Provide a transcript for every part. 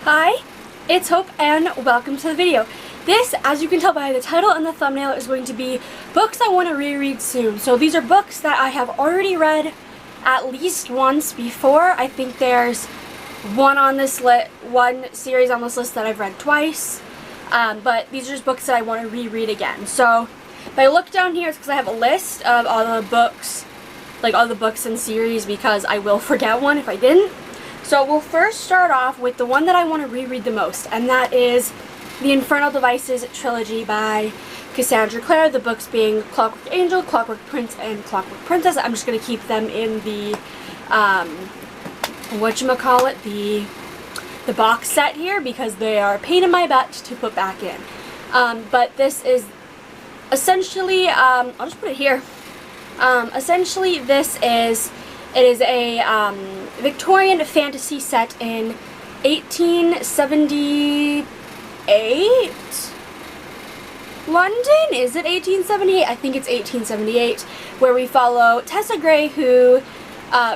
Hi, it's Hope and welcome to the video. This, as you can tell by the title and the thumbnail, is going to be books I want to reread soon. So these are books that I have already read at least once before. I think there's one series on this list that I've read twice. But these are just books that I want to reread again. So if I look down here, it's because I have a list of all the books, like all the books in series, because I will forget one if I didn't. So we'll first start off with the one that I want to reread the most, and that is the Infernal Devices trilogy by Cassandra Clare, the books being Clockwork Angel, Clockwork Prince, and Clockwork Princess. I'm just going to keep them in the, the box set here because they are a pain in my butt to put back in. But this is essentially, I'll just put it here. Essentially it is a Victorian fantasy set in 1878 London? Is it 1878? I think it's 1878, where we follow Tessa Gray, who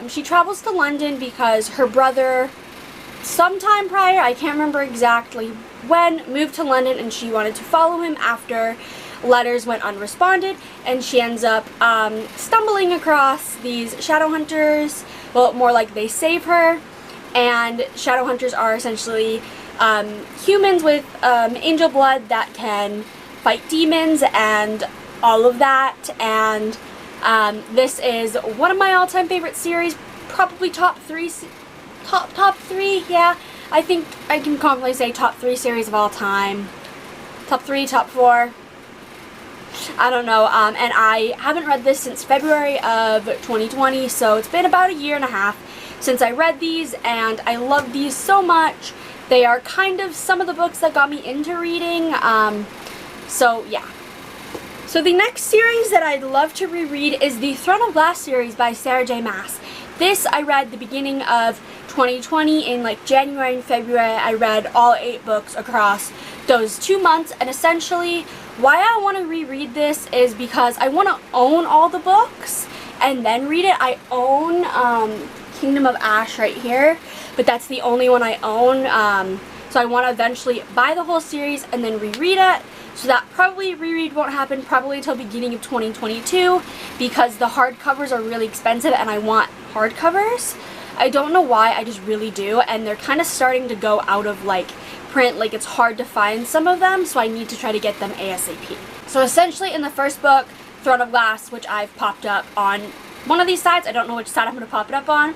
she travels to London because her brother, sometime prior, I can't remember exactly when, moved to London, and she wanted to follow him after letters went unresponded, and she ends up stumbling across these shadow hunters. Well, more like they save her, and shadow hunters are essentially humans with angel blood that can fight demons and all of that. And this is one of my all-time favorite series, probably top three, yeah. I think I can confidently say top 3 series of all time. Top 3, top 4. I don't know, and I haven't read this since February of 2020, so it's been about a year and a half since I read these, and I love these so much. They are kind of some of the books that got me into reading, so yeah. So the next series that I'd love to reread is the Throne of Glass series by Sarah J. Maas. This I read the beginning of 2020, in like January and February. I read all 8 books across those 2 months, and essentially why I want to reread this is because I want to own all the books and then read it. I own Kingdom of Ash right here, but that's the only one I own. So I want to eventually buy the whole series and then reread it. So that probably reread won't happen probably until beginning of 2022 because the hardcovers are really expensive and I want hardcovers. I don't know why, I just really do, and they're kind of starting to go out of like print, like it's hard to find some of them, so I need to try to get them ASAP. So essentially in the first book, Throne of Glass, which I've popped up on one of these sides, I don't know which side I'm going to pop it up on.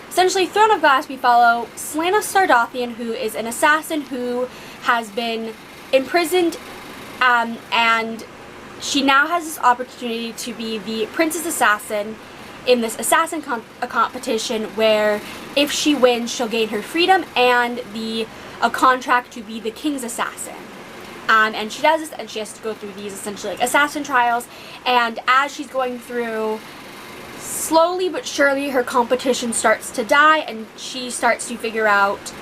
Essentially, Throne of Glass, we follow Celaena Sardothien, who is an assassin who has been imprisoned, and she now has this opportunity to be the princess assassin in this assassin competition where if she wins, she'll gain her freedom and a contract to be the king's assassin. And she does this, and she has to go through these essentially like assassin trials, and as she's going through, slowly but surely her competition starts to die, and she starts to figure out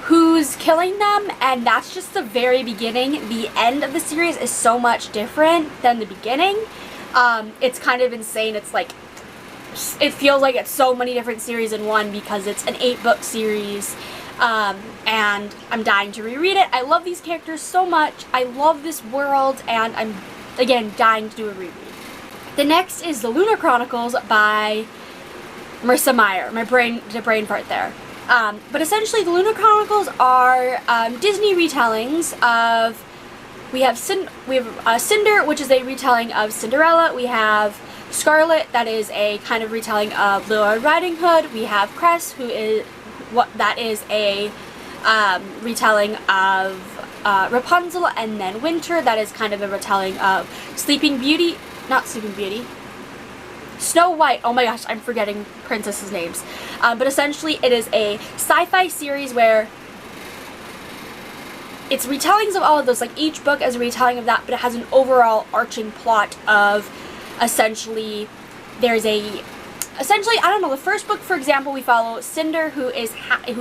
who's killing them, and that's just the very beginning. The end of the series is so much different than the beginning. It's kind of insane. It's like, it feels like it's so many different series in one because it's an 8-book series, and I'm dying to reread it. I love these characters so much. I love this world, and I'm, again, dying to do a reread. The next is the Lunar Chronicles by Marissa Meyer. The brain part there. But essentially, the Lunar Chronicles are Disney retellings of. We have Cinder, which is a retelling of Cinderella. We have Scarlet, that is a kind of retelling of Little Red Riding Hood. We have Cress, that is a retelling of Rapunzel, and then Winter, that is kind of a retelling of Snow White. Oh my gosh, I'm forgetting princesses' names. But essentially, it is a sci-fi series where it's retellings of all of those, like each book is a retelling of that, but it has an overall arching plot of essentially, I don't know, the first book, for example, we follow Cinder, who is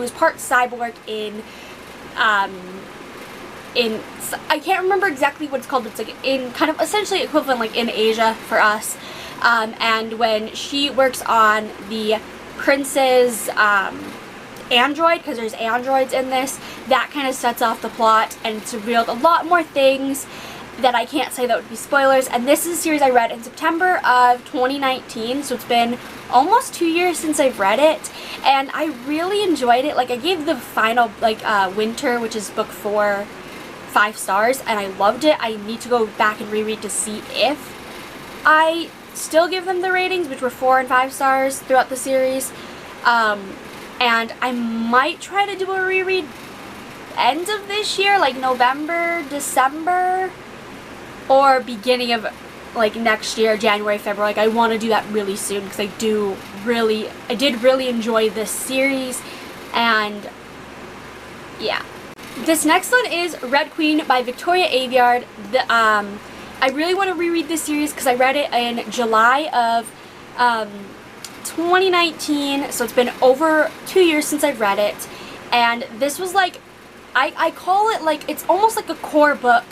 part cyborg in I can't remember exactly what it's called, but it's like in kind of essentially equivalent like in Asia for us, and when she works on the prince's android, because there's androids in this. That kind of sets off the plot, and it's revealed a lot more things that I can't say that would be spoilers. And this is a series I read in September of 2019, so it's been almost 2 years since I've read it, and I really enjoyed it. Like, I gave the final, like, Winter, which is book 4, 5 stars, and I loved it. I need to go back and reread to see if I still give them the ratings, which were 4 and 5 stars throughout the series. And I might try to do a reread end of this year, like November, December, or beginning of like next year, January, February. Like, I want to do that really soon, because I did really enjoy this series. And yeah, this next one is Red Queen by Victoria Aveyard. I really want to reread this series because I read it in July of 2019, so it's been over 2 years since I've read it. And this was like, I call it like, it's almost like a core book,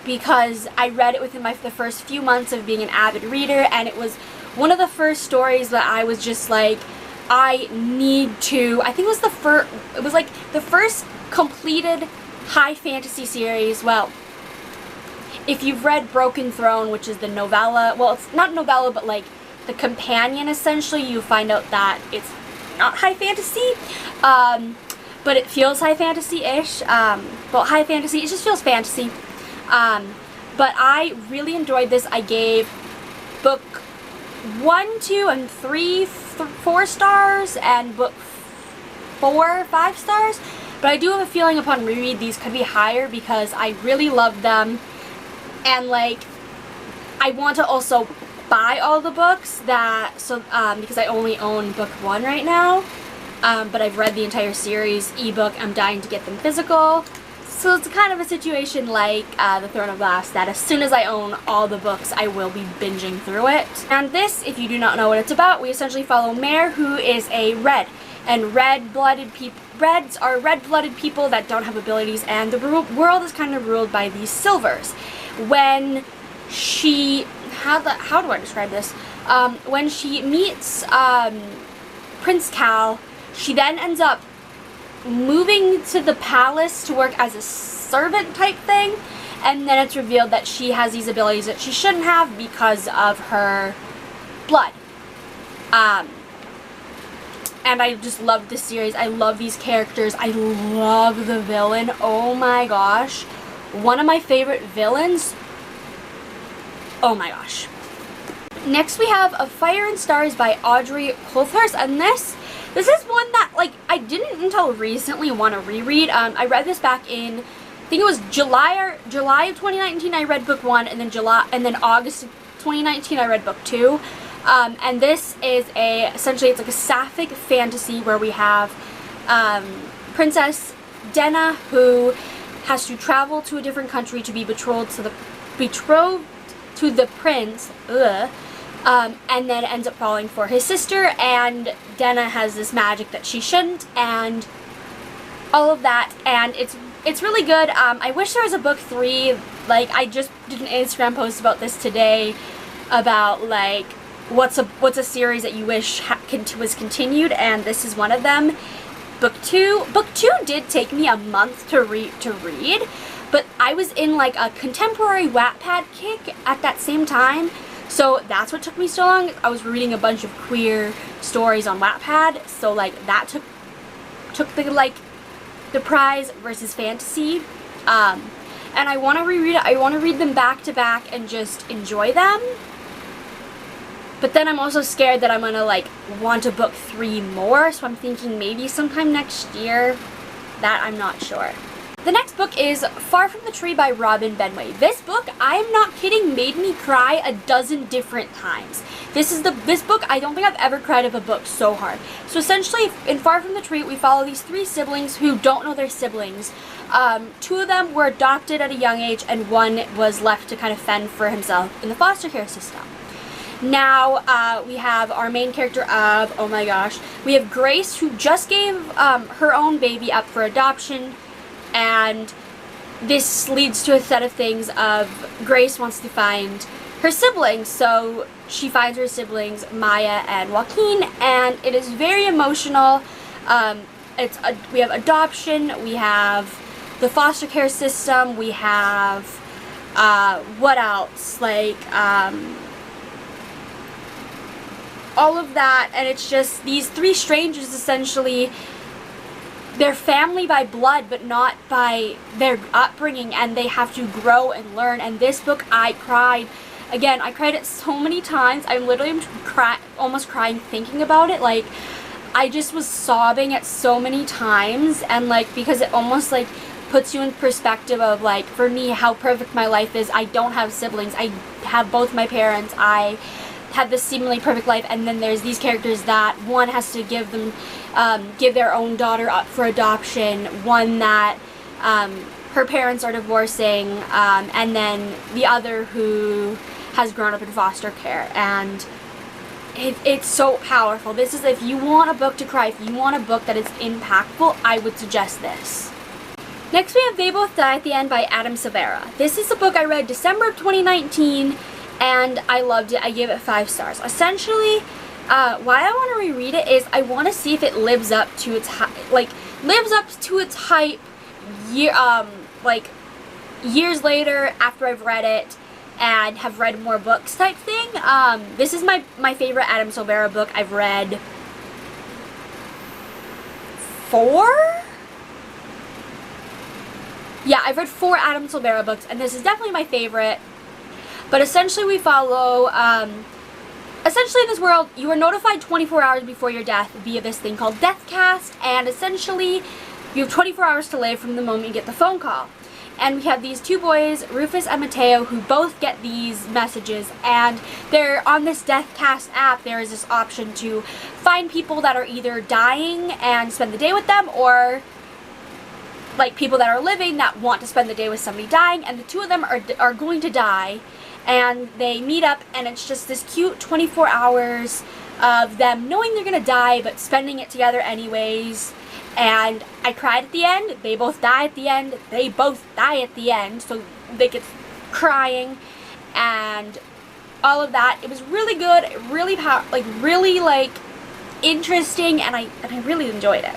because I read it within the first few months of being an avid reader, and it was one of the first stories that I was just like, I need to, I think it was like the first completed high fantasy series. Well, if you've read Broken Throne, which is the novella, well, it's not novella, but like the companion, essentially, you find out that it's not high fantasy, but it feels high fantasy-ish. Well, high fantasy, it just feels fantasy. But I really enjoyed this. I gave book 1, 2, and 3 4 stars, and book 4 5 stars. But I do have a feeling upon reread these could be higher, because I really loved them. And like, I want to also buy all the books because I only own book 1 right now. But I've read the entire series ebook. I'm dying to get them physical. So it's kind of a situation like The Throne of Glass, that as soon as I own all the books, I will be binging through it. And this, if you do not know what it's about, we essentially follow Meyer, who is a red. And Reds are red-blooded people that don't have abilities, and the world is kind of ruled by these Silvers. When she, how do I describe this? When she meets Prince Cal, she then ends up moving to the palace to work as a servant type thing, and then it's revealed that she has these abilities that she shouldn't have because of her blood. And I just love this series. I love these characters. I love the villain. Oh my gosh. One of my favorite villains. Oh my gosh. Next we have A Fire and Stars by Audry Coulthurst, and this is one that, like, I didn't until recently want to reread. I read this back in, I think it was July of 2019 I read book 1, and then August of 2019 I read book 2. And this is essentially it's like a sapphic fantasy where we have Princess Denna, who has to travel to a different country to be betrothed to the prince, and then ends up falling for his sister, and Denna has this magic that she shouldn't, and all of that, and it's really good. I wish there was a book 3. Like, I just did an Instagram post about this today, about like what's a series that you wish was continued, and this is one of them. Book 2 did take me a month to read, but I was in like a contemporary Wattpad kick at that same time, so that's what took me so long. I was reading a bunch of queer stories on Wattpad, so like that took the prize versus fantasy. And I want to reread it. I want to read them back to back and just enjoy them. But then I'm also scared that I'm going to like want to book 3 more, so I'm thinking maybe sometime next year. That I'm not sure. The next book is Far From the Tree by Robin Benway. This book, I'm not kidding, made me cry a dozen different times. This book, I don't think I've ever cried of a book so hard. So essentially, in Far From the Tree, we follow these 3 siblings who don't know they're siblings. 2 of them were adopted at a young age, and 1 was left to kind of fend for himself in the foster care system. Now, we have our main character of, oh my gosh, we have Grace, who just gave her own baby up for adoption, and this leads to a set of things of Grace wants to find her siblings, so she finds her siblings, Maya and Joaquin, and it is very emotional. we have adoption, we have the foster care system, we have what else, like all of that, and it's just these three strangers, essentially, they're family by blood but not by their upbringing, and they have to grow and learn. And this book, I cried. Again, I cried it so many times. I'm literally almost crying thinking about it. Like, I just was sobbing at so many times, and like, because it almost like puts you in perspective of, like, for me, how perfect my life is. I don't have siblings. I have both my parents. I have this seemingly perfect life, and then there's these characters that one has to give their own daughter up for adoption, one that her parents are divorcing, and then the other who has grown up in foster care. And it's so powerful. This is, if you want a book to cry, if you want a book that is impactful, I would suggest this. Next we have They Both Die at the End by Adam Silvera. This is a book I read December of 2019, and I loved it. I gave it 5 stars. Essentially, why I want to reread it is I want to see if it lives up to its hype, years later after I've read it and have read more books type thing. This is my favorite Adam Silvera book. I've read 4? Yeah, I've read 4 Adam Silvera books, and this is definitely my favorite. But essentially we follow, essentially in this world, you are notified 24 hours before your death via this thing called Deathcast, and essentially you have 24 hours to live from the moment you get the phone call. And we have these 2 boys, Rufus and Mateo, who both get these messages, and they're on this Deathcast app. There is this option to find people that are either dying and spend the day with them, or like people that are living that want to spend the day with somebody dying, and the 2 of them are going to die, and they meet up, and it's just this cute 24 hours of them knowing they're gonna die but spending it together anyways. And I cried at the end. They both die at the end. They both die at the end, so they get crying and all of that. It was really good, really really interesting, and I really enjoyed it.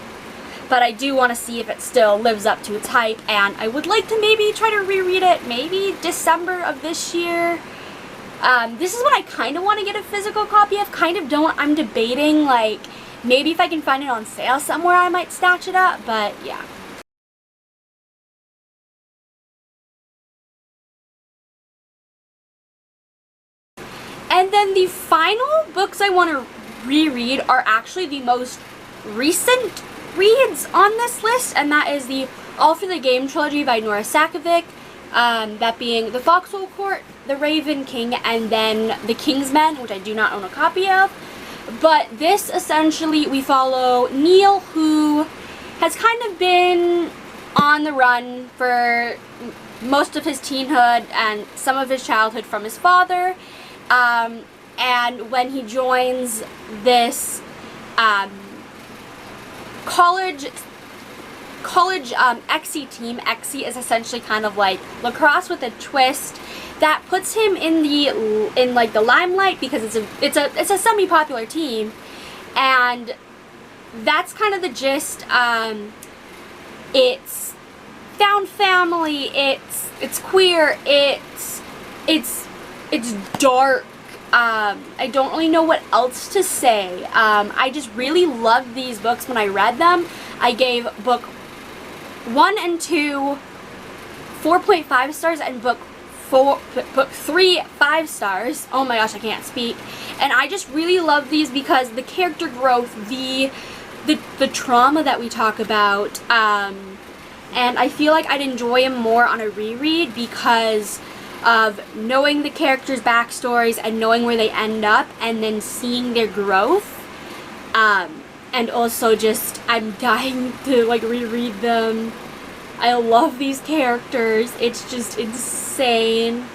But I do want to see if it still lives up to its hype, and I would like to maybe try to reread it maybe December of this year. This is what I kind of want to get a physical copy of, kind of don't. I'm debating, like, maybe if I can find it on sale somewhere I might snatch it up, but yeah. And then the final books I want to reread are actually the most recent reads on this list, and that is the All for the Game Trilogy by Nora Sakavic, that being The Foxhole Court, The Raven King, and then The King's Men, which I do not own a copy of. But this, essentially, we follow Neil, who has kind of been on the run for most of his teenhood and some of his childhood from his father, and when he joins this college XC team. XC is essentially kind of like lacrosse with a twist that puts him in the limelight because it's a semi-popular team, and that's kind of the gist. It's found family, it's queer, it's dark. I don't really know what else to say. I just really loved these books when I read them. I gave book 1 and 2 4.5 stars, and book 3 5 stars. Oh my gosh, I can't speak. And I just really love these because the character growth, the trauma that we talk about, and I feel like I'd enjoy them more on a reread because of knowing the characters' backstories and knowing where they end up and then seeing their growth. And also just, I'm dying to reread them. I love these characters. It's just insane.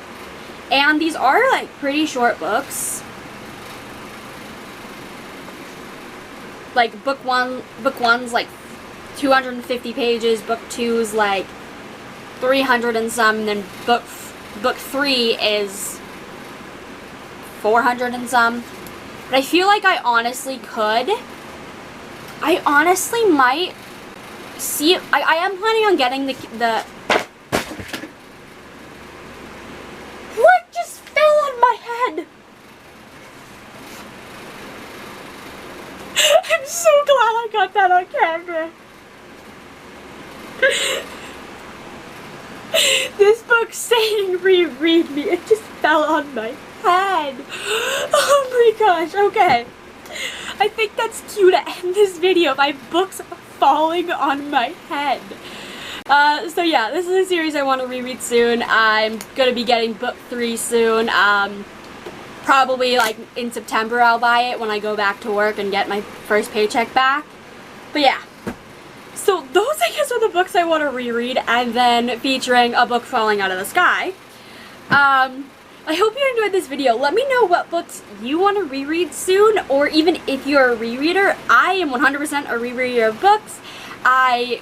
And these are pretty short books. Book one's 250 pages, book 2's 300 and some, and then book 3 is 400 and some. But I feel like I honestly might see, I am planning on getting the what just fell on my head? I'm so glad I got that on camera. This book saying reread me, it just fell on my head. Oh my gosh, okay. I think that's cute to end this video by books falling on my head. So yeah, this is a series I want to reread soon. I'm gonna be getting book 3 soon. Probably like in September I'll buy it when I go back to work and get my first paycheck back. But yeah. So those I guess are the books I want to reread, and then featuring a book falling out of the sky. I hope you enjoyed this video. Let me know what books you want to reread soon, or even if you're a rereader. I am 100% a rereader of books. I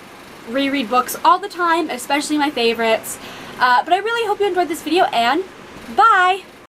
reread books all the time, especially my favorites. But I really hope you enjoyed this video, and bye!